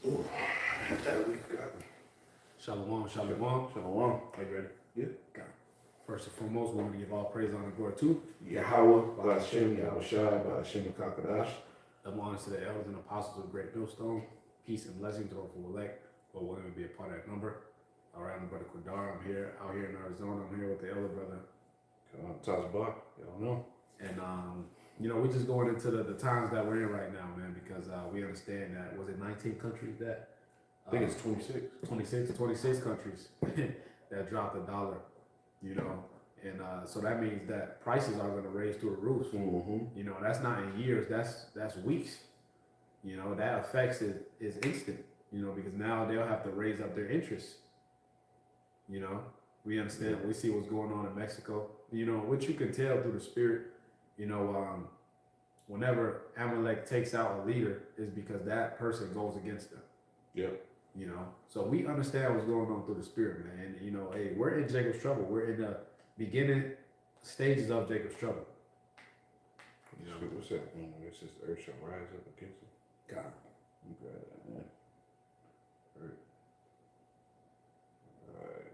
Ooh, that we got. Shalom, shalom. Shalom. Are you ready? Yeah. God. First and foremost, we want to give all praise, honor, and glory to Yahweh, Ba'ashem, Yahweh Shai, Ba'ashem, Kakadash. Double honors to the elders and apostles of Great Millstone. Peace and blessings to all who elect, but willing to be a part of that number. All right, I'm Brother Kudar. I'm here, out here in Arizona. I'm here with the elder brother. Tazbah, y'all know. And, you know, we're just going into the times that we're in right now, man, because we understand that, was it 19 countries that? I think it's 26. 26 countries that dropped the dollar, you know, and so that means that prices are going to raise through the roof. Mm-hmm. You know, that's not in years, that's weeks. You know, that affects it is instant, you know, because now they'll have to raise up their interest. You know, we understand, we see what's going on in Mexico, you know, what you can tell through the spirit, you know, whenever Amalek takes out a leader is because that person goes against them. Yep. You know, so we understand what's going on through the spirit, man. And, you know, hey, we're in Jacob's trouble. We're in the beginning stages of Jacob's trouble. You know? What's that? It says the earth shall rise up against it. God. You got it, man. Earth. Rise.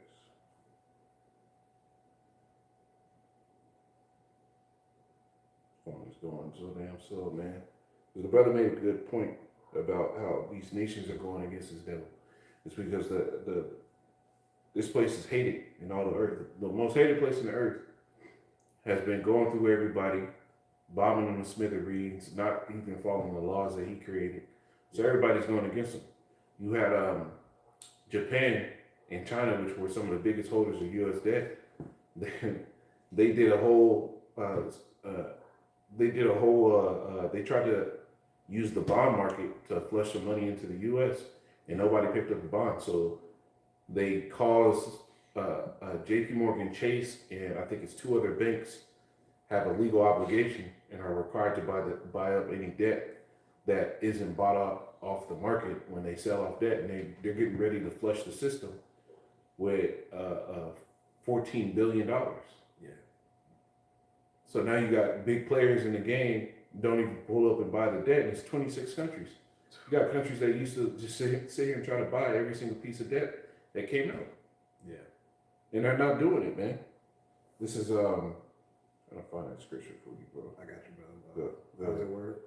Phone is going so damn slow, man. The brother made a good point about how these nations are going against this devil. It's because this place is hated in all the earth. The most hated place in the earth has been going through everybody, bombing them to smithereens, not even following the laws that he created. So everybody's going against him. You had Japan and China, which were some of the biggest holders of U.S. debt. They did a whole. They tried to use the bond market to flush some money into the U.S. and nobody picked up the bond. So they caused J.P. Morgan Chase and I think it's two other banks have a legal obligation and are required to buy up any debt that isn't bought up off the market when they sell off debt, and they're getting ready to flush the system with $14 billion. Yeah. So now you got big players in the game don't even pull up and buy the debt, and it's 26 countries. You got countries that used to just sit here and try to buy every single piece of debt that came out. Yeah. And they're not doing it, man. This is, I'm trying to find that scripture for you, bro. I got you, brother. How's that word?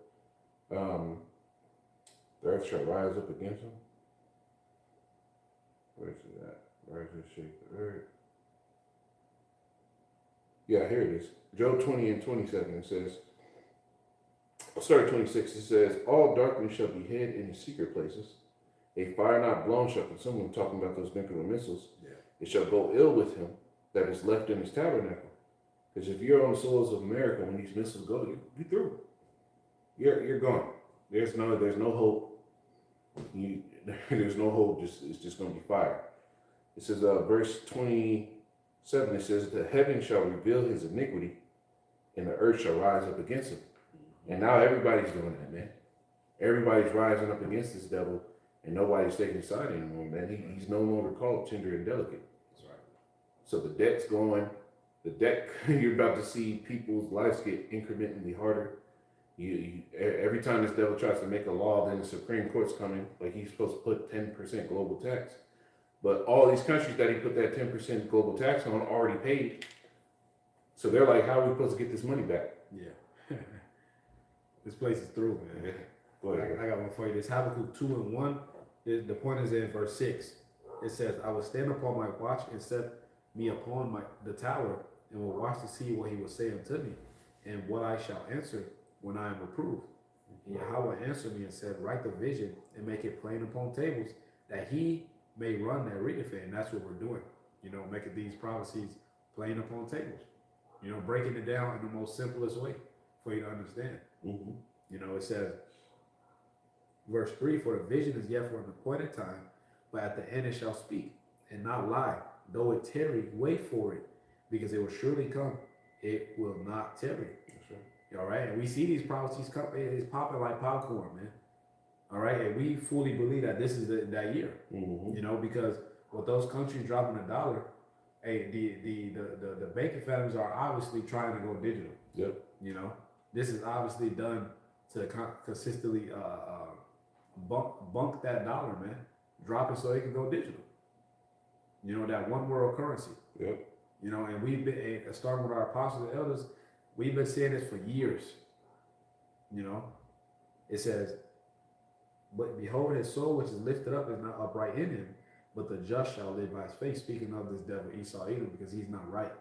The earth shall rise up against them. Where is it at? Rise and shake the earth. Yeah, here it is. Job 20 and 27, it says, I'll start at 26. It says, all darkness shall be hid in the secret places. A fire not blown shall consume him, talking about those nuclear missiles. Yeah. It shall go ill with him that is left in his tabernacle. Because if you're on the soils of America, when these missiles go, you're through. You're gone. There's no hope. There's no hope. It's just going to be fire. It says, verse 27. It says, the heaven shall reveal his iniquity, and the earth shall rise up against him. And now everybody's doing that, man. Everybody's rising up against this devil, and nobody's taking his side anymore, man. He's no longer called tender and delicate. That's right. So the debt's going. The debt, you're about to see people's lives get incrementally harder. Every time this devil tries to make a law, then the Supreme Court's coming, like he's supposed to put 10% global tax. But all these countries that he put that 10% global tax on already paid. So they're like, how are we supposed to get this money back? Yeah. This place is through, man. Yeah. I got one for you. This Habakkuk 2 and 1. The point is in verse 6. It says, I will stand upon my watch and set me upon the tower, and will watch to see what he will say unto me, and what I shall answer when I am reproved. And Yahweh answered me and said, write the vision and make it plain upon tables, that he may run that readeth it. And that's what we're doing. You know, making these prophecies plain upon tables. You know, breaking it down in the most simplest way for you to understand. Mm-hmm. You know, it says, verse 3, for the vision is yet for an appointed time, but at the end it shall speak and not lie. Though it tarry, wait for it, because it will surely come. It will not tarry. That's right. All right. And we see these prophecies come, it's popping like popcorn, man. All right. And we fully believe that this is that year, Mm-hmm. you know, because with those countries dropping a dollar, hey, the banking families are obviously trying to go digital. Yep. You know, this is obviously done to consistently bunk that dollar, man. Drop it so it can go digital. You know, that one world currency. Yep. You know, and we've been starting with our apostles and elders. We've been saying this for years. You know, it says, "But behold, his soul which is lifted up is not upright in him, but the just shall live by his faith." Speaking of this devil Esau Edom, because he's not right.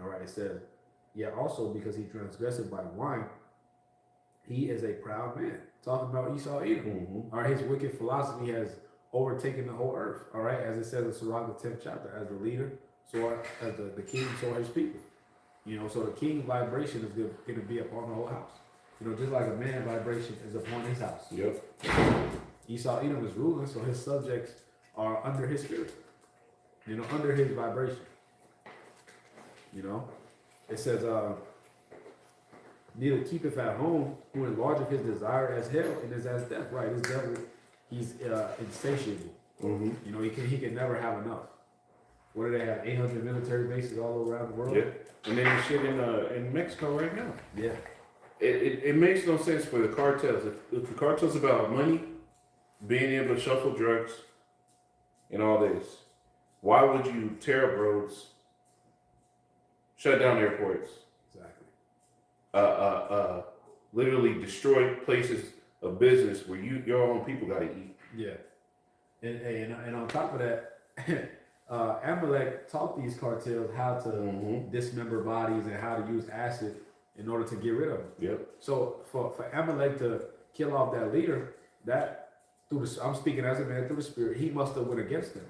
All right, it says, "Yet also because he transgressed by wine, he is a proud man." Talking about Esau Edom. Mm-hmm. All right, his wicked philosophy has overtaken the whole earth. All right, as it says in Sirach, the 10th chapter, as the leader, so as the king, so are his people. You know, so the king's vibration is going to be upon the whole house. You know, just like a man's vibration is upon his house. Yep. Esau Edom is ruling, so his subjects are under his spirit. You know, under his vibration. You know, it says, "Neither keepeth at home, who enlargeth his desire as hell and is as death." Right, this devil, he's insatiable. Mm-hmm. You know, he can never have enough. What do they have? 800 military bases all around the world. Yeah. And then there's shit in Mexico right now. Yeah. It makes no sense for the cartels. If the cartels about money, being able to shuffle drugs, and all this, why would you tear up roads, shut down airports, Exactly. literally destroy places of business where your own people got to eat? Yeah. And on top of that, Amalek taught these cartels how to dismember bodies and how to use acid in order to get rid of them. Yep. So for Amalek to kill off that leader, that I'm speaking as a man through the spirit, he must have went against them.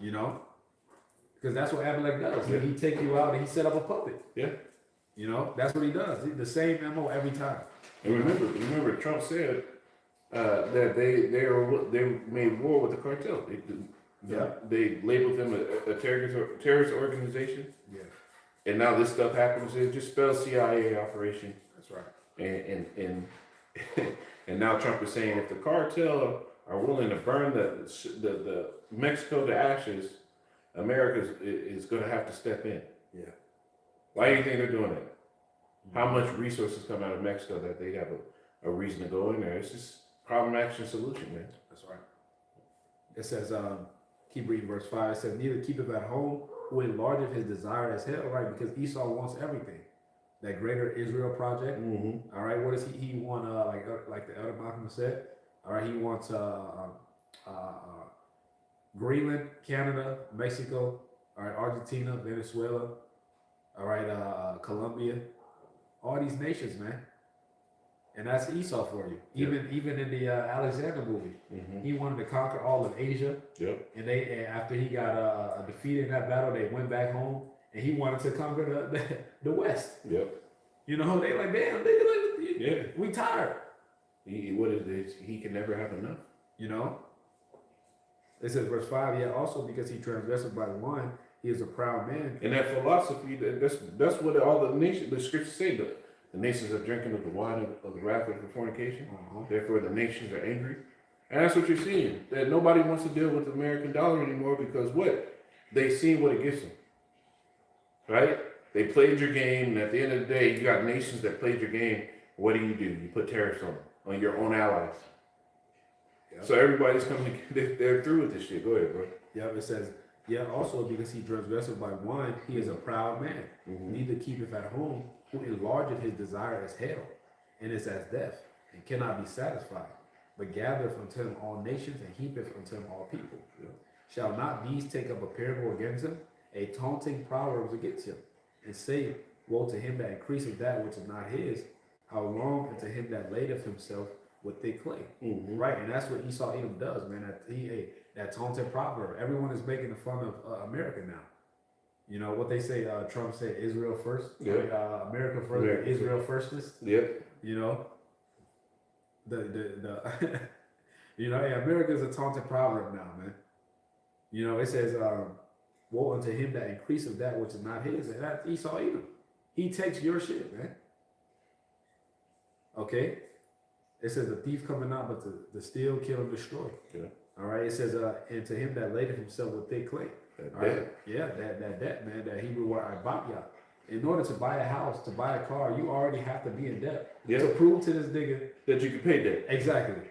You know? Because that's what Amalek does. Yeah. He take you out and he set up a puppet. Yeah. You know, that's what he does. The same MO every time. And remember, Trump said that they made war with the cartel. They labeled them a terrorist organization. Yeah. And now this stuff happens. It just spells CIA operation. That's right. And and now Trump is saying if the cartel are willing to burn the Mexico to ashes, America is going to have to step in. Yeah. Why do you think they're doing that? How much resources come out of Mexico that they have a reason to go in there? It's just problem, action, solution, man. That's right. It says, keep reading verse 5. It says, "Neither keepeth at home, who enlargeth his desire as hell," right? Because Esau wants everything. That greater Israel project. Mm-hmm. All right. What does he want? Like the elder Malcolm said. All right. He wants Greenland, Canada, Mexico. All right. Argentina, Venezuela. All right. Colombia. All these nations, man. And that's Esau for you. Even in the Alexander movie, he wanted to conquer all of Asia. Yep. And after he got defeated in that battle, they went back home, and he wanted to conquer the West. Yep. You know, they like, damn, we tired. What is this? He can never have enough. You know. It says verse 5. "Yet also because he transgressed by wine, he is a proud man." And that philosophy, that's what all the scriptures say. The nations are drinking of the wine of the wrath of the fornication. Therefore, the nations are angry. And that's what you're seeing. That nobody wants to deal with the American dollar anymore because what? They see what it gets them. Right? They played your game, and at the end of the day, you got nations that played your game. What do? You put tariffs on your own allies. Yep. So everybody's coming, they're through with this shit. Go ahead, bro. Yeah, it says, "Yet also because he transgressed by wine, he is a proud man. Neither keepeth at home, who enlargeth his desire as hell, and is as death, and cannot be satisfied, but gathereth unto him all nations, and heapeth unto him all people. Yeah. Shall not these take up a parable against him, a taunting proverbs against him, and say, Woe to him that increaseth that which is not his, how long unto him that ladeth himself with thick clay." Right, and that's what Esau Edom does, man. That taunting proverb. Everyone is making fun of America now. You know what they say? Trump said, "Israel first." Yeah. America first. America. Israel firstest. Yep. You know. The you know, hey, America is a taunting proverb now, man. You know, it says, "Woe unto him that increaseth that which is not his," and that's Esau Edom. He takes your shit, man. Okay. It says, "The thief coming not but to steal, kill, and destroy." Yeah. All right. It says, "And to him that ladeth himself with thick clay." That right? Yeah, that debt, man. That Hebrew word "ibabya." In order to buy a house, to buy a car, you already have to be in debt to prove to this nigga that you can pay that. Exactly.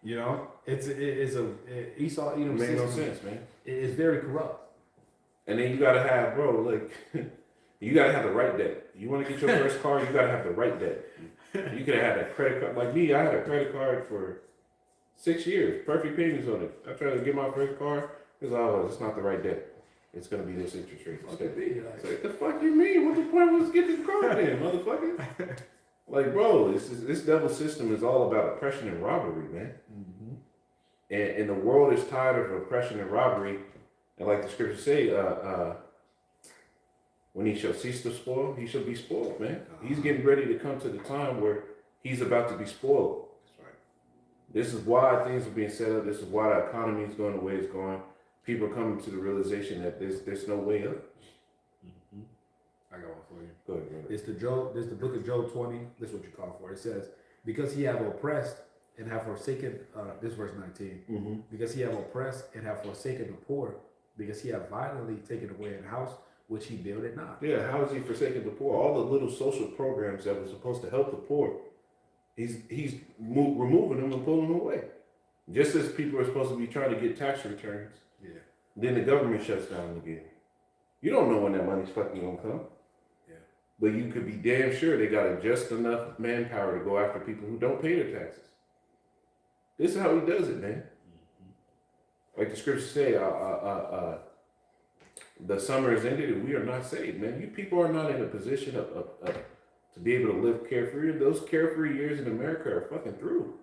You know, Esau Edom It made no system sense, man. is very corrupt. And then you gotta have, bro, like, you gotta have the right debt. You want to get your first car, you gotta have the right debt. You could have had a credit card. Like me, I had a credit card for 6 years, perfect payments on it. I tried to get my first car, it's not the right debt. It's gonna be this interest rate. What could be like? It's like, the fuck you mean? What the point was get this car then, motherfucker? Like, bro, this devil system is all about oppression and robbery, man. Mm-hmm. And the world is tired of oppression and robbery. And like the scriptures say, when he shall cease to spoil, he shall be spoiled, man. He's getting ready to come to the time where he's about to be spoiled. That's right. This is why things are being set up. This is why the economy is going the way it's going. People are coming to the realization that there's no way up. Mm-hmm. I got one for you. Go ahead, brother. This the book of Job 20. This is what you call for. It says, because he have oppressed and have forsaken, this verse 19, Mm-hmm. because he have oppressed and have forsaken the poor, because he have violently taken away an house which he builded not. Yeah, how is he forsaking the poor? All the little social programs that were supposed to help the poor, he's removing them and pulling them away. Just as people are supposed to be trying to get tax returns, Yeah. then the government shuts down again. You don't know when that money's fucking gonna come. Yeah. But you could be damn sure they got just enough manpower to go after people who don't pay their taxes. This is how he does it, man. Mm-hmm. Like the scriptures say, the summer is ended and we are not saved, man. You people are not in a position to be able to live carefree. Those carefree years in America are fucking through.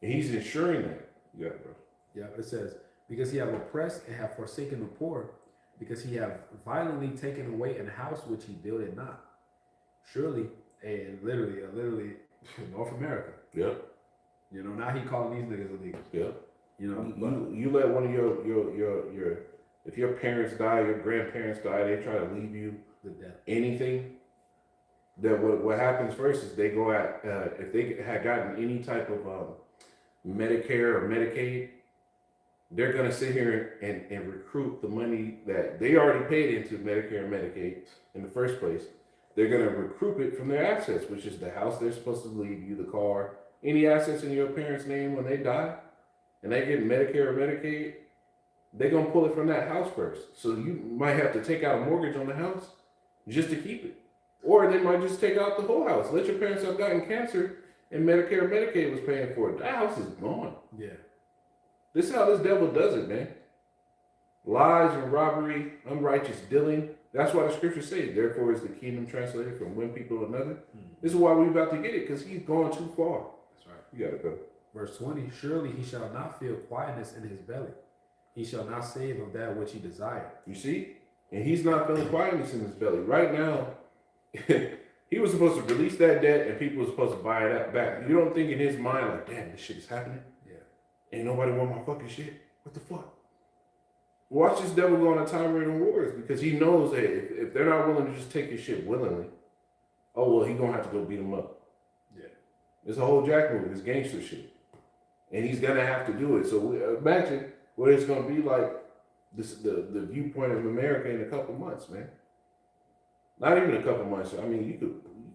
And he's ensuring that. Yeah, bro. Yeah, it says, because he have oppressed and have forsaken the poor, because he have violently taken away an house which he builded not. Surely, and literally, North America. Yep. You know, now he calling these niggas illegal. Yep. You know, You let one of your if your parents die, your grandparents die, they try to leave you the death. anything. That what happens first is they go at if they had gotten any type of Medicare or Medicaid, they're gonna sit here and recruit the money that they already paid into Medicare and Medicaid in the first place. They're gonna recruit it from their assets, which is the house they're supposed to leave you, the car, any assets in your parents' name when they die, and they get Medicare or Medicaid. They're gonna pull it from that house first. So you might have to take out a mortgage on the house just to keep it. Or they might just take out the whole house. Let your parents have gotten cancer and Medicare and Medicaid was paying for it. That house is gone. Yeah. This is how this devil does it, man. Lies and robbery, unrighteous dealing. That's why the scriptures say, therefore is the kingdom translated from one people to another. This is why we're about to get it, because he's gone too far. That's right. You gotta go. Verse 20, surely he shall not feel quietness in his belly. He shall not save of that which he desired. You see? And he's not feeling quietness in his belly. Right now, he was supposed to release that debt and people were supposed to buy it back. You don't think in his mind, like, damn, this shit is happening? Yeah. Ain't nobody want my fucking shit. What the fuck? Watch this devil go on a tirade of wars because he knows that if they're not willing to just take his shit willingly, oh, well, he gonna have to go beat them up. Yeah. It's a whole jack move, it's gangster shit. And he's gonna have to do it. So imagine what it's gonna be like the viewpoint of America in a couple months, man. Not even a couple months. I mean, you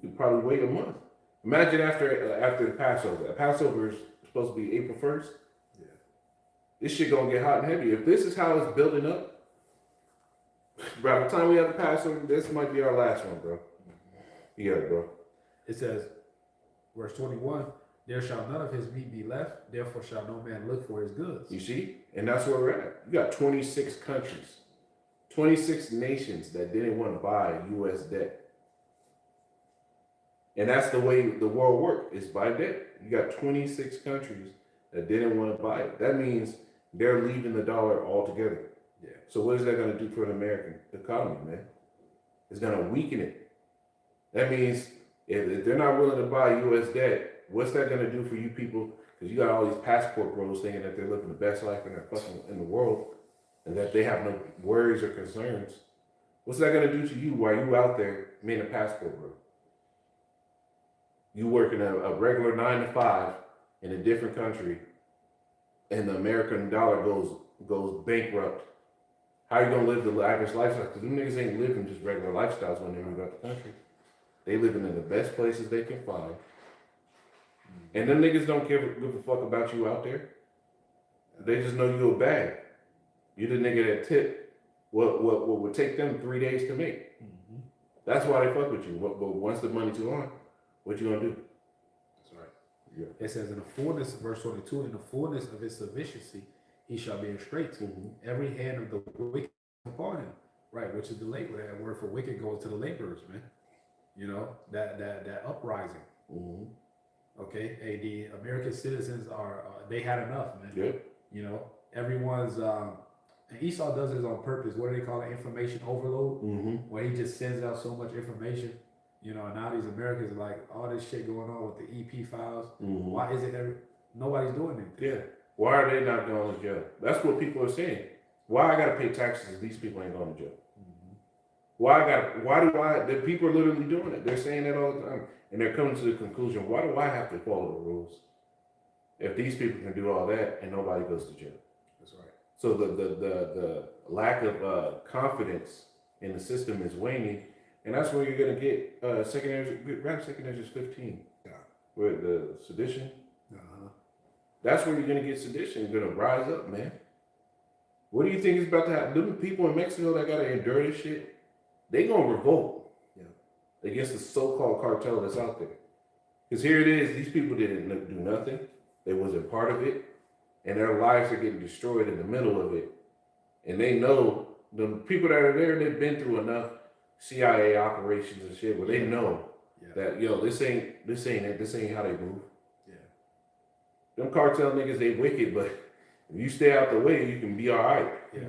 could probably wait a month. Imagine after the Passover. Passover is supposed to be April 1st. Yeah. This shit gonna get hot and heavy. If this is how it's building up, by the time we have the Passover, this might be our last one, bro. Yeah, bro. It says, verse 21, there shall none of his meat be left, therefore shall no man look for his goods. You see? And that's where we're at. You got 26 countries, 26 nations that didn't want to buy U.S. debt. And that's the way the world works, is by debt. You got 26 countries that didn't want to buy it. That means they're leaving the dollar altogether. Yeah. So what is that going to do for an American economy, man? It's going to weaken it. That means if they're not willing to buy U.S. debt, what's that going to do for you people? Because you got all these passport bros thinking that they're living the best life in the world and that they have no worries or concerns. What's that going to do to you while you out there being a passport bro? You working a regular 9 to 5 in a different country and the American dollar goes bankrupt. How you going to live the average lifestyle? Because them niggas ain't living just regular lifestyles when they move out the country. They living in the best places they can find, And them niggas don't give a fuck about you out there. They just know you a bag. You the nigga that tip what would take them 3 days to make. Mm-hmm. That's why they fuck with you. But once the money too on, what you gonna do? That's right. Yeah. It says in the fullness, verse 22, in the fullness of his sufficiency, he shall be in straits. Every hand of the wicked upon him. Right, which is the labor. That word for wicked goes to the laborers, man. You know, that uprising. Okay, hey, the American citizens are they had enough, man. Yep. You know, everyone's and Esau does this on purpose. What do they call it? Information overload. Where he just sends out so much information. You know, and now these Americans are like all this shit going on with the EP files. Why is it nobody's doing anything? Yeah. Why are they not going to jail? That's what people are saying. Why I gotta pay taxes if these people ain't going to jail? The people are literally doing it. They're saying that all the time. And they're coming to the conclusion, why do I have to follow the rules if these people can do all that and nobody goes to jail? That's right. So the lack of confidence in the system is waning, and that's where you're gonna get grab second Ezra 15. Yeah. With the sedition. That's where you're gonna get sedition. You're gonna rise up, man. What do you think is about to happen? Them people in Mexico that gotta endure this shit, they gonna revolt against the so-called cartel that's out there. Because here it is, these people didn't do nothing. They wasn't part of it. And their lives are getting destroyed in the middle of it. And they know, the people that are there, they've been through enough CIA operations and shit where they know that, yo, this ain't how they move. Yeah. Them cartel niggas, they wicked, but if you stay out the way, you can be all right. Yeah.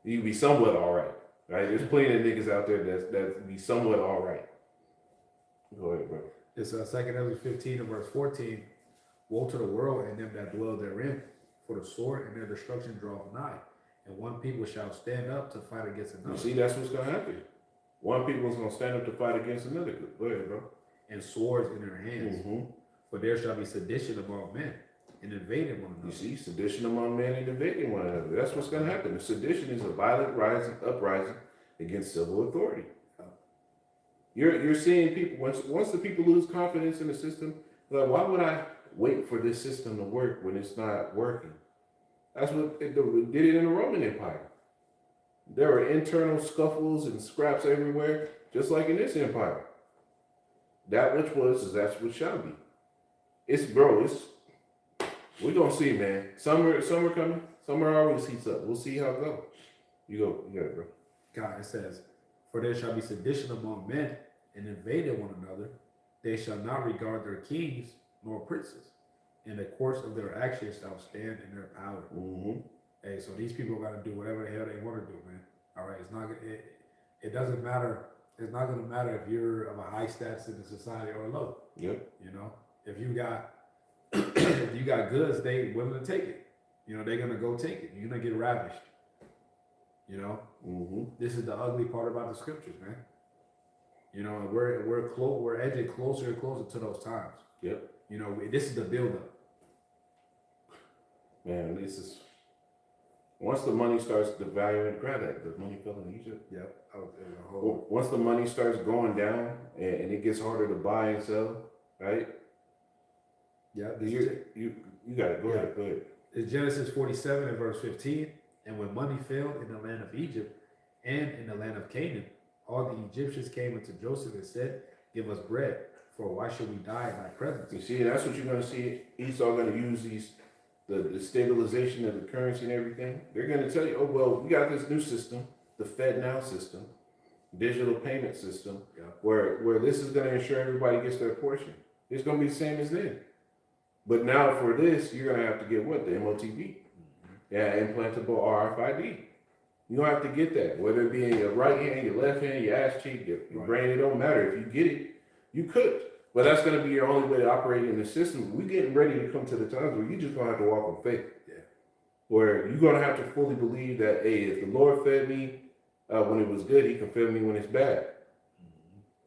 You can be somewhat all right. Right? There's plenty of niggas out there that be somewhat all right. Go ahead, bro. It's 2 Ezra 15 and verse 14. Woe to the world and them that dwell therein, for the sword and their destruction draweth nigh. And one people shall stand up to fight against another. You see, that's what's going to happen. One people is going to stand up to fight against another. Go ahead, bro. And swords in their hands. For there shall be sedition among men, and invading one another. You see, sedition among men and invading one another. That's what's going to happen. The sedition is a violent uprising against civil authority. You're seeing people, once the people lose confidence in the system, they're like, why would I wait for this system to work when it's not working? That's what did it in the Roman Empire. There were internal scuffles and scraps everywhere, just like in this empire. That which was is that's what shall be. We're gonna see, man. Summer coming. Summer always heats up. We'll see how it goes. You got it, bro. God, it says, for there shall be sedition among men, and invading one another. They shall not regard their kings nor princes. In the course of their actions shall stand in their power. Hey, so these people are gonna do whatever the hell they want to do, man. All right, it doesn't matter. It's not gonna matter if you're of a high status in the society or low. Yep. You know, if you got goods, they willing to take it. You know, they're gonna go take it. You're gonna get ravished. You know, this is the ugly part about the scriptures, man. You know, and we're edging closer and closer to those times. Yep. You know, this is the buildup. Man, this is once the money starts devaluing. Grab that. The money fell in Egypt. Yep. Once the money starts going down and it gets harder to buy and sell, right? Yeah. You got it. Go ahead. Go ahead. It's Genesis 47 and verse 15. And when money failed in the land of Egypt and in the land of Canaan, all the Egyptians came unto Joseph and said, give us bread, for why should we die in thy presence? You see, that's what you're going to see. Esau going to use the stabilization of the currency and everything. They're going to tell you, oh, well, we got this new system, the Fed Now system, digital payment system, where this is going to ensure everybody gets their portion. It's going to be the same as then. But now for this, you're going to have to get what? The MOTB. Yeah, implantable RFID. You don't have to get that, whether it be in your right hand, your left hand, your ass cheek, your brain, it don't matter. If you get it, you could. But that's going to be your only way to operate in the system. We're getting ready to come to the times where you just going to have to walk on faith. Yeah. Where you're going to have to fully believe that, hey, if the Lord fed me when it was good, he can feed me when it's bad.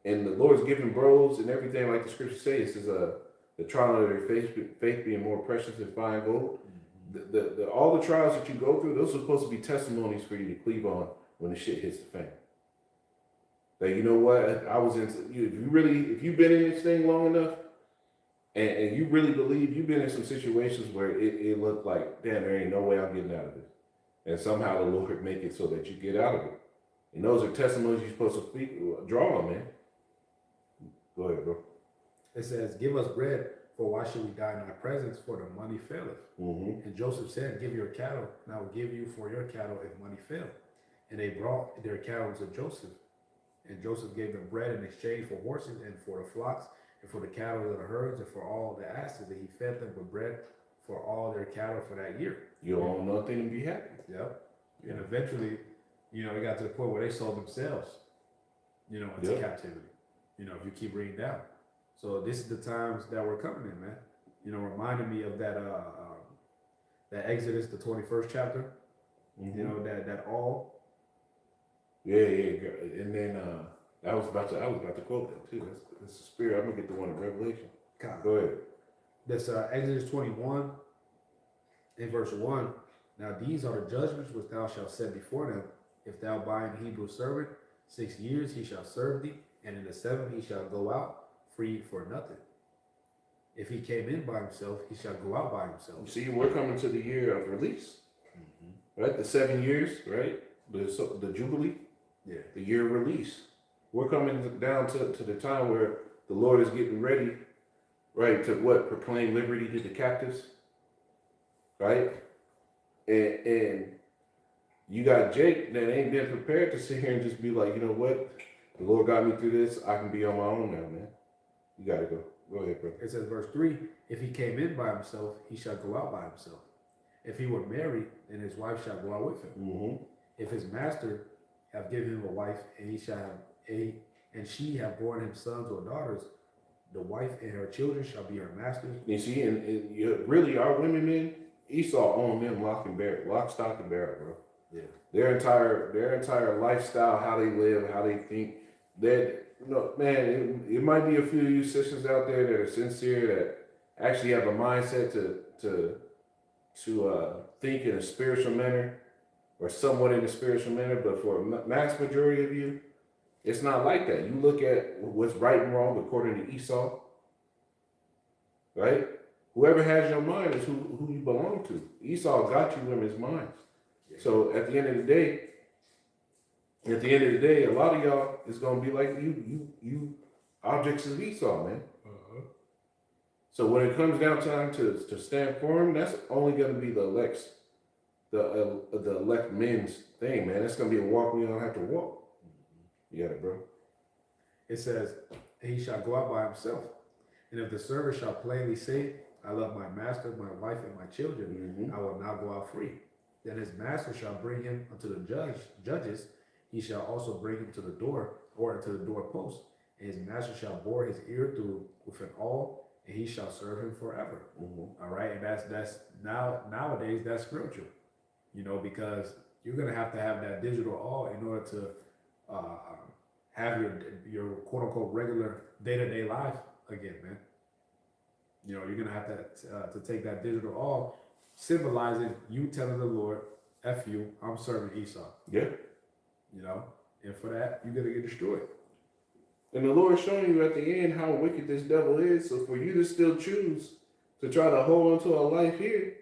And the Lord's giving bros and everything, like the scripture says, is the trial of their faith being more precious than fine gold. All the trials that you go through, those are supposed to be testimonies for you to cleave on when the shit hits the fan. Like, you know what? I was into you. If you've been in this thing long enough, And you really believe you've been in some situations where it looked like, damn, there ain't no way I'm getting out of this. And somehow the Lord make it so that you get out of it. And those are testimonies you're supposed to draw on, man. Go ahead, bro. It says, give us bread, for why should we die in thy presence? For the money faileth. Mm-hmm. And Joseph said, give your cattle, and I will give you for your cattle if money fail. And they brought their cattle to Joseph. And Joseph gave them bread in exchange for horses and for the flocks and for the cattle of the herds and for all the asses. And he fed them with bread for all their cattle for that year. You don't own nothing and be happy. Yep. And eventually, it got to the point where they sold themselves, into captivity. If you keep reading down. So this is the times that we're coming in, man. Reminding me of that that Exodus, the 21st chapter. Mm-hmm. That all. Yeah. And then I was about to quote that too. That's the spirit. I'm gonna get the one in Revelation. Go ahead. That's Exodus 21 in verse 1. Now these are the judgments which thou shalt set before them. If thou bind a Hebrew servant 6 years, he shall serve thee, and in the 7th he shall go out free for nothing. If he came in by himself, he shall go out by himself. You see, we're coming to the year of release, right? The 7 years, right? The Jubilee, the year of release. We're coming down to the time where the Lord is getting ready, right, to proclaim liberty to the captives, right? And you got Jake that ain't been prepared to sit here and just be like, you know what? The Lord got me through this. I can be on my own now, man. You got to go. Go ahead, bro. It says, verse 3, if he came in by himself, he shall go out by himself. If he were married, then his wife shall go out with him. Mm-hmm. If his master have given him a wife, and she have borne him sons or daughters, the wife and her children shall be her masters. You see, and really, our women, men, Esau owned them lock, stock, and barrel, bro. Yeah. Their entire lifestyle, how they live, how they think. That man, it might be a few of you sisters out there that are sincere, that actually have a mindset to think in a spiritual manner, or somewhat in a spiritual manner. But for a mass majority of you, it's not like that. You look at what's right and wrong according to Esau, right? Whoever has your mind is who you belong to. Esau got you women's minds. So at the end of the day, a lot of y'all is gonna be like you objects of Esau, man. So when it comes down time to stand firm, that's only gonna be the elect men's thing, man. It's gonna be a walk we don't have to walk. You got it, bro. It says, he shall go out by himself. And if the servant shall plainly say, I love my master, my wife, and my children, I will not go out free. Then his master shall bring him unto the judges. He shall also bring him to the door, or to the doorpost. And his master shall bore his ear through with an awl, and he shall serve him forever. All right, and that's nowadays that's spiritual, because you're gonna have to have that digital awl in order to have your quote unquote regular day-to-day life again, man. You're gonna have to take that digital awl, symbolizing you telling the Lord, F you, I'm serving Esau. Yeah. And for that, you're gonna get destroyed. And the Lord's showing you at the end how wicked this devil is. So for you to still choose to try to hold on to a life here,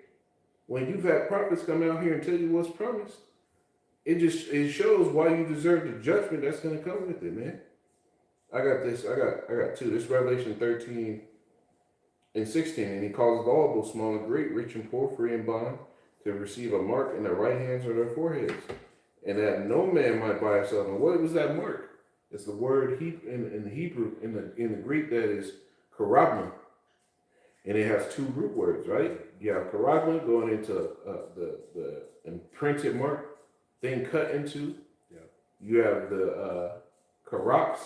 when you've had prophets come out here and tell you what's promised, it shows why you deserve the judgment that's gonna come with it, man. I got two. This Revelation 13 and 16, and he causes all, both small and great, rich and poor, free and bond, to receive a mark in their right hands or their foreheads, and that no man might buy himself. And what was that mark? It's the word in the Hebrew, in the Greek, that is charagma, and it has two root words, right? You have charagma going into the imprinted mark, thing cut into. Yeah. You have the charax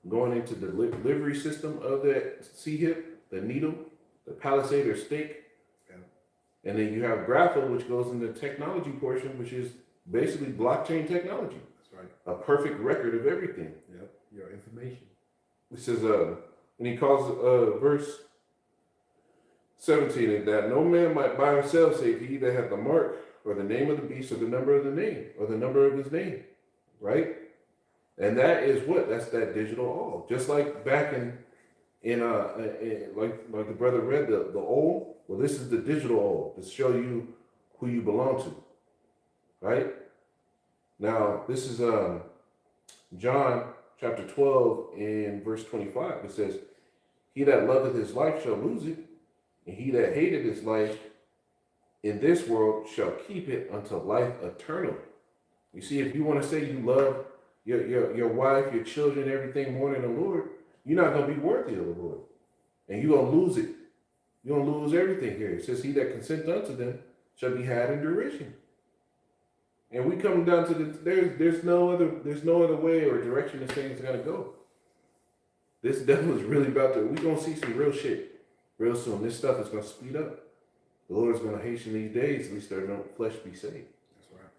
going into the delivery system of that C-hip, the needle, the palisade or stake. Yeah. And then you have grapha, which goes in the technology portion, which is basically blockchain technology. That's right. A perfect record of everything. Yep. Your information. It says, and he calls verse 17, that no man might by himself say, he that hath the mark, or the name of the beast, or the number of the name, or the number of his name, right? And that is what? That's that digital all. Just like back in And like the brother read the old. Well, this is the digital old to show you who you belong to, right? Now this is John chapter 12 and verse 25. It says, "He that loveth his life shall lose it, and he that hated his life in this world shall keep it unto life eternal." You see, if you want to say you love your wife, your children, everything more than the Lord, you're not going to be worthy of the Lord. And you're going to lose it. You're going to lose everything here. It says, "He that consent unto them shall be had in derision." And we come down to there's no other way or direction this thing's going to go. This devil is really about to, we're going to see some real shit real soon. This stuff is going to speed up. The Lord's going to hasten these days, at least their flesh be saved. That's right.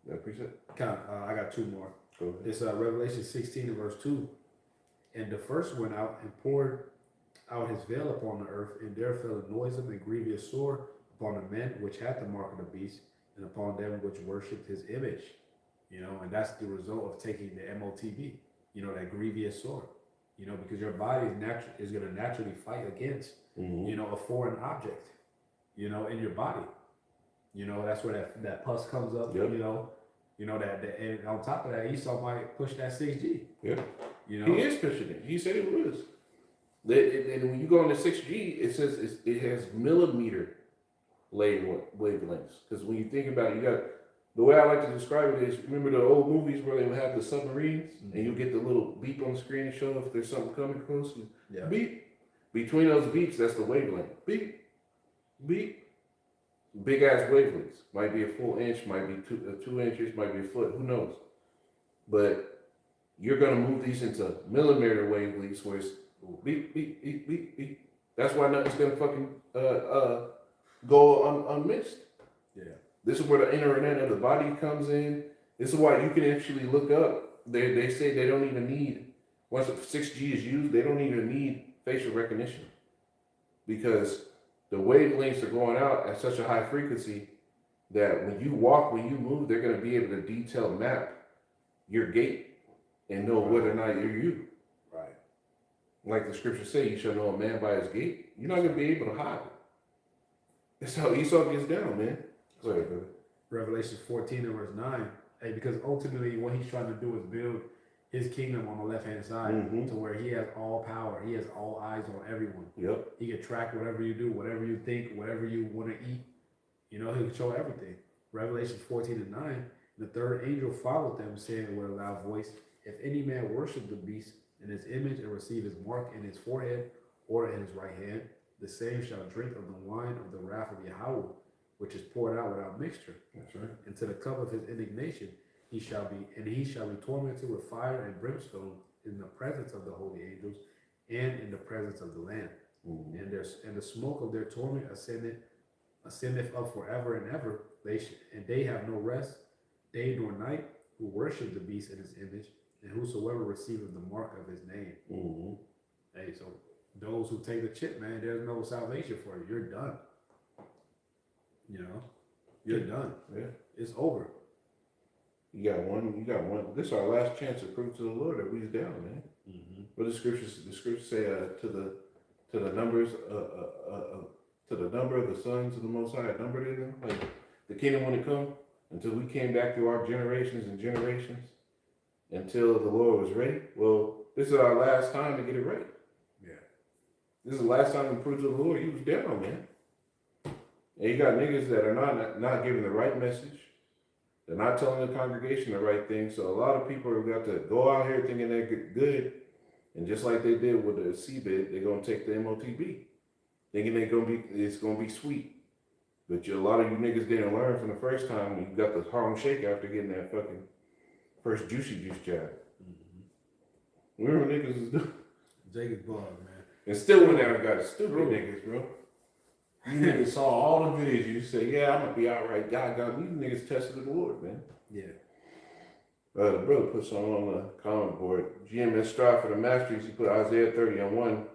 Yeah, appreciate it. I got two more. Go ahead. It's Revelation 16 and verse 2. "And the first went out and poured out his veil upon the earth, and there fell a noisome and grievous sore upon the men which had the mark of the beast, and upon them which worshipped his image." You know, and that's the result of taking the MOTB, you know, that grievous sore. You know, because your body is going to naturally fight against, you know, a foreign object, you know, in your body. You know, that's where that pus comes up, Yep. you know, and on top of that, Esau might push that 6G. Yeah. You know, He is pushing it. He said it was. And when you go on the 6G, it says it has millimeter wavelengths. Because when you think about it, you got, the way I like to describe it is, remember the old movies where they would have the submarines and you get the little beep on the screen and show if there's something coming close? Yeah. Beep. Between those beeps, that's the wavelength. Beep. Beep. Big ass wavelengths. Might be a full inch, might be 2 inches, might be a foot, who knows? But you're going to move these into millimeter wavelengths where it's beep, beep, beep, beep, beep. That's why nothing's going to fucking go unmissed. Yeah. This is where the internet of the body comes in. This is why you can actually look up. They say they don't even need, once 6G is used, they don't even need facial recognition. Because the wavelengths are going out at such a high frequency that when you walk, when you move, they're going to be able to detail map your gait and know whether or not you're you. Right. Like the scriptures say, you shall know a man by his gait. You're not going to be able to hide it. That's how Esau gets down, man. Go ahead, brother. Revelation 14 and verse 9. Hey, because ultimately what he's trying to do is build his kingdom on the left-hand side to where he has all power. He has all eyes on everyone. Yep. He can track whatever you do, whatever you think, whatever you want to eat. You know, he'll control everything. Revelation 14 and 9. The third angel followed them, saying with a loud voice, "If any man worship the beast in his image and receive his mark in his forehead or in his right hand, the same shall drink of the wine of the wrath of Yahweh, which is poured out without mixture. That's right. And to the cup of his indignation he shall be tormented with fire and brimstone in the presence of the holy angels and in the presence of the Lamb. And the smoke of their torment ascendeth up forever and ever. They have no rest, day nor night, who worship the beast in his image, and whosoever receiveth the mark of his name." Hey, so those who take the chip, man, there's no salvation for you. You're done. You know, you're done. Yeah. It's over. You got one. This is our last chance to prove to the Lord that we's down, man. But the scriptures say to the numbers to the number of the sons of the Most High, numbered in them. Like the kingdom wouldn't come until we came back through our generations and generations until the Lord was ready. Well, this is our last time to get it right. Yeah. This is the last time to prove to the Lord he was down, man. And you got niggas that are not giving the right message. They're not telling the congregation the right thing. So a lot of people have got to go out here thinking they're good. And just like they did with the CBID, they're going to take the MOTB. Thinking it's going to be sweet. But a lot of you niggas didn't learn from the first time when you got the Harlem Shake after getting that fucking first Juicy Juice jab. Remember niggas was doing? Jacob's bug, man. And still went out and got stupid niggas, bro. You niggas saw all the videos. You say, yeah, I'm going to be all right. God, these niggas tested the Lord, man. Yeah. The brother put something on the comment board. GMS strive for the masteries. He put Isaiah 30 and 1.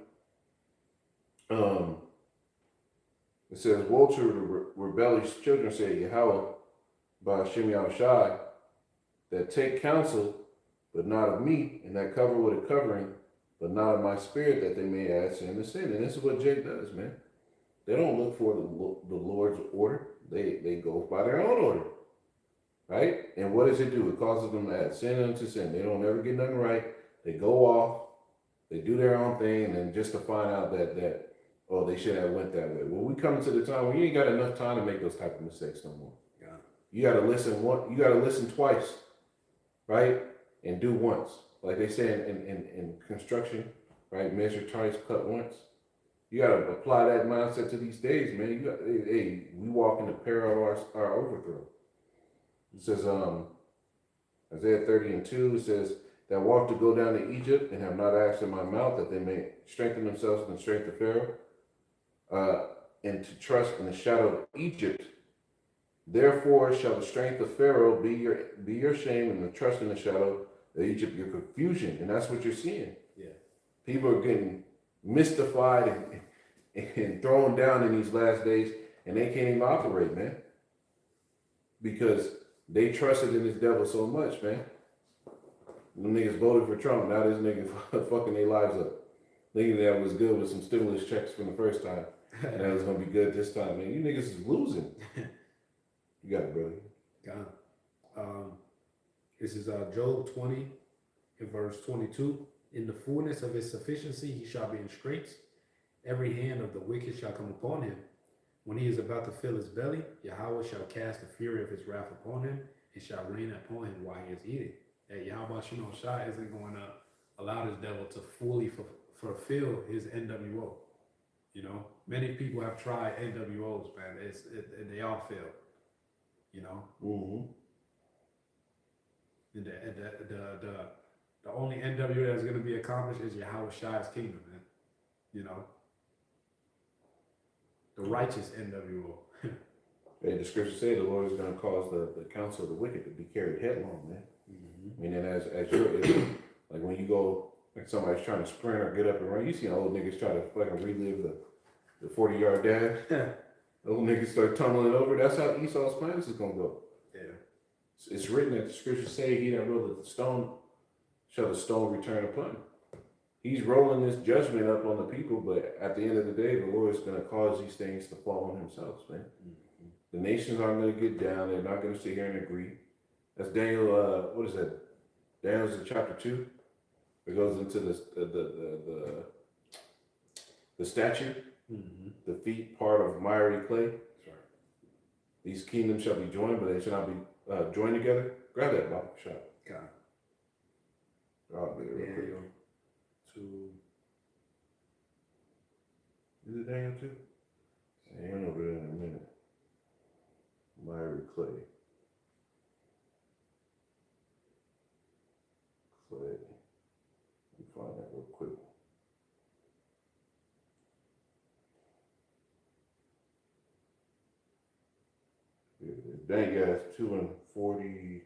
It says, "Woe to the rebellious children, say Yahweh, by Gms AZ, that take counsel, but not of me, and that cover with a covering, but not of my spirit, that they may add sin to sin. And this is what Jake does, man. They don't look for the Lord's order. They go by their own order, right? And what does it do? It causes them to add sin unto sin. They don't ever get nothing right. They go off. They do their own thing, and then just to find out that oh, they should have went that way. Well, we come to the time where you ain't got enough time to make those type of mistakes no more. Yeah. You got to listen You got to listen twice, right? And do once, like they say in construction, right? Measure twice, cut once. You got to apply that mindset to these days, man. Hey, we walk in the peril of our overthrow. It says, Isaiah 30:2, it says, that walk to go down to Egypt and have not asked in my mouth, that they may strengthen themselves in the strength of Pharaoh, and to trust in the shadow of Egypt. Therefore shall the strength of Pharaoh be your shame, and the trust in the shadow of Egypt your confusion. And that's what you're seeing. Yeah. People are getting mystified and thrown down in these last days, and they can't even operate, man. Because they trusted in this devil so much, man. Them niggas voted for Trump. Now this nigga fucking their lives up. Thinking that was good with some stimulus checks from the first time. And that was going to be good this time. Man, you niggas is losing. You got it, brother. God. This is Job 20 in verse 22. In the fullness of his sufficiency he shall be in straits. Every hand of the wicked shall come upon him. When he is about to fill his belly, Yahweh shall cast the fury of his wrath upon him, and shall rain upon him while he is eating. That Yahweh CHi isn't going to allow this devil to fully fulfill his NWO. You know, many people have tried NWOs, man. They all fail. You know. Mm-hmm. And the only NWO that's going to be accomplished is Yahweh CHi's kingdom, man. You know. The righteous NWO. Hey, the scriptures say the Lord is going to cause the counsel of the wicked to be carried headlong, man. Mm-hmm. Meaning as like when you go, like somebody's trying to sprint or get up and run, you see old niggas try to fucking relive the 40-yard dash. Old niggas start tumbling over. That's how Esau's plans is going to go. Yeah. It's written that the scriptures say, he that rolleth the stone shall the stone return upon him. He's rolling this judgment up on the people, but at the end of the day, the Lord is going to cause these things to fall on himself, man. Mm-hmm. The nations aren't going to get down. They're not going to sit here and agree. That's Daniel, what is that? Daniel's in chapter 2. It goes into the statue, mm-hmm. The feet part of miry clay. That's right. These kingdoms shall be joined, but they shall not be joined together. Grab that Bible shot. God. I'll be there real quick. 2. Is it Daniel 2? Hang over there in a minute. Miry clay. Let me find that real quick. Dang, yeah, it's 2 and 40,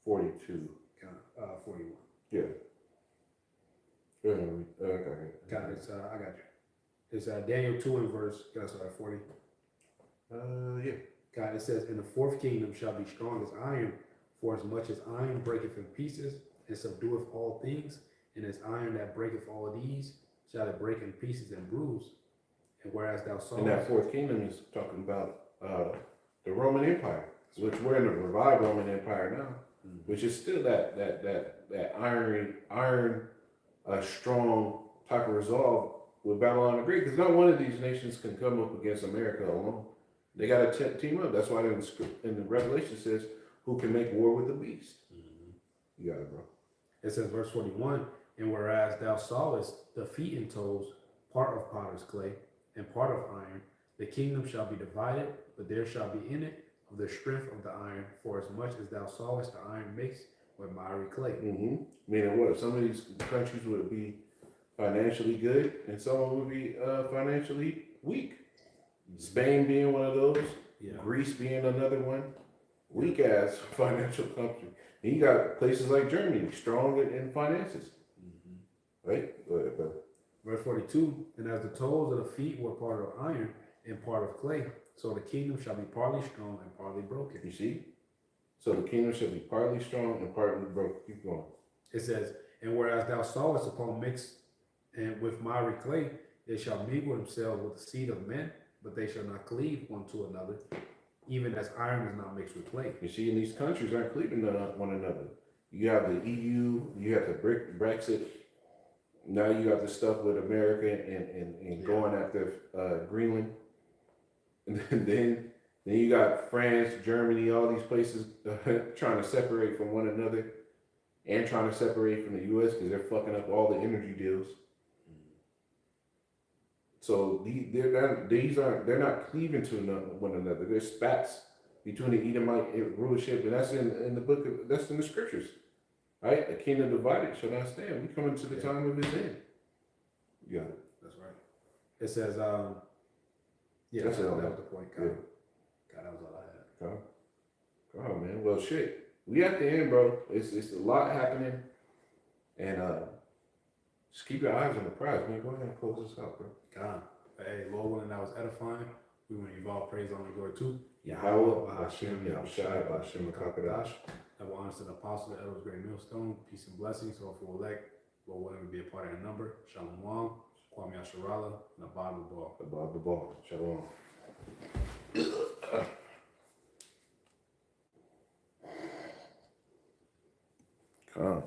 42. 41. Yeah. Okay. God, it's, I got you. It's Daniel 2 and verse, 40. Yeah. God, it says, and the fourth kingdom shall be strong as iron, for as much as iron breaketh in pieces, and subdueth all things, and as iron that breaketh all these, shall it break in pieces and bruise. And whereas thou sawest... And that fourth kingdom is talking about the Roman Empire, which we're in the revived Roman Empire now, mm-hmm. Which is still that iron strong type of resolve with Babylon the Great, because not one of these nations can come up against America alone. They got to team up. That's why in the Revelation says, who can make war with the beast? Mm-hmm. You got it, bro. It says, verse 41, and whereas thou sawest the feet and toes, part of potter's clay, and part of iron, the kingdom shall be divided, but there shall be in it of the strength of the iron, for as much as thou sawest the iron mixed with miry clay. Mm-hmm. Meaning what? Some of these countries would be financially good, and some would be financially weak. Spain being one of those, yeah. Greece being another one, weak ass financial country. And you got places like Germany, strong in finances. Mm-hmm. Right? Go ahead, brother. Verse 42, and as the toes of the feet were part of iron and part of clay, so the kingdom shall be partly strong and partly broken. You see? So the kingdom shall be partly strong and partly broken. Keep going. It says, and whereas thou sawest upon mixed and with miry clay, they shall mingle themselves with the seed of men, but they shall not cleave one to another, even as iron is not mixed with clay. You see, in these countries aren't cleaving one another. You have the EU, you have the Brexit. Now you got the stuff with America and going after Greenland, and then you got France, Germany, all these places trying to separate from one another, and trying to separate from the U.S. because they're fucking up all the energy deals. So they're not cleaving to one another. There's spats between the Edomite rulership, and that's in the book. That's in the scriptures, right? A kingdom divided shall not stand. We come into the time of his end. Yeah, That's right. It says, yeah, That's that it. was the point. God, Yeah. God, that was all I had. Oh man, well shit. We at the end, bro. It's a lot happening, and just keep your eyes on the prize, man. Go ahead and close this out, bro. God, hey, Lord willing, that was edifying. We want to give all praise, honor, and glory to Yahweh, Hashem, Yahushai, Hashem, Makakadash. That will honor to the apostle, the elders, great millstone, peace and blessings. So if you elect, Lord willing, to be a part of that number. Shalom, Kwame Asharala, and above the ball. Above the ball. Shalom. Come.